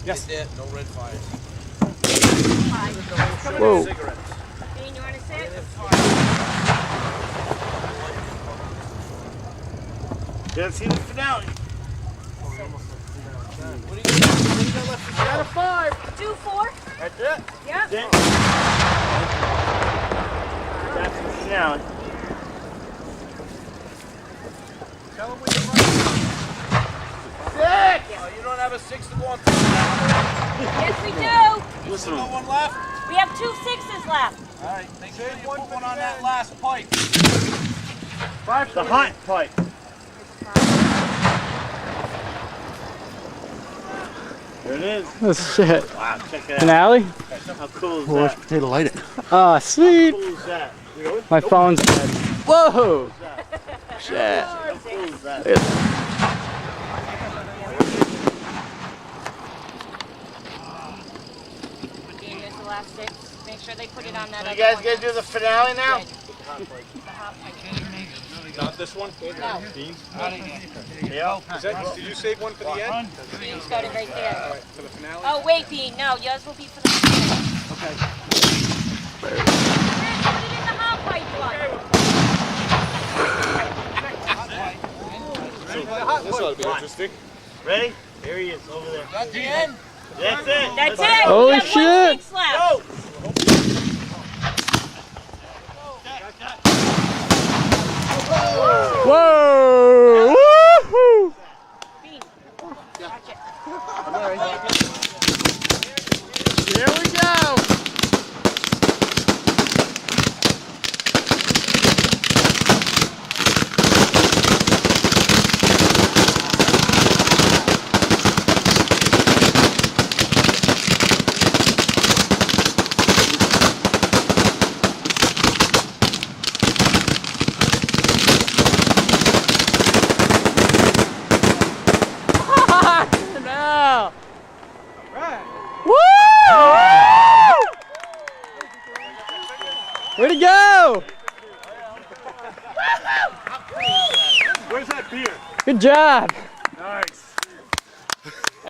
Yes. No red fires. Whoa. Dean, you want to sit? Let's see the finale. What do you got left to show? Out of 5. 2, 4. That's it? Yep. That's it? That's the finale. Tell him when you're running. 6! Oh, you don't have a 6 to go on. Yes, we do. You still got one left? We have 2 6s left. All right, make sure you put one on that last pipe. The hot pipe. There it is. Oh shit. Wow, check it out. Finale? How cool is Well, that? potato light it. Oh, sweet. How cool is that? Really? My phone's dead. Whoa. Shit. How cool is that? Dean, here's the last 6. Make sure they put it on that So other you guys one. gonna do the finale now? Not this one? No. Dean? Yeah. Did you save one for the end? Dean's got it right there. All right, for the finale? Oh, wait, Dean. No, yours will be for the finale. Okay. Put it in the hot pipe one. This ought to be interesting. Ready? Here he is, over there. That's the end. That's it. That's Let's it. go. Holy We have shit. 1 6 left. Go. Whoa. Woohoo. Dean, watch it. Here we go. No. Right. Woo! Way to go! Where's that beer? Good job.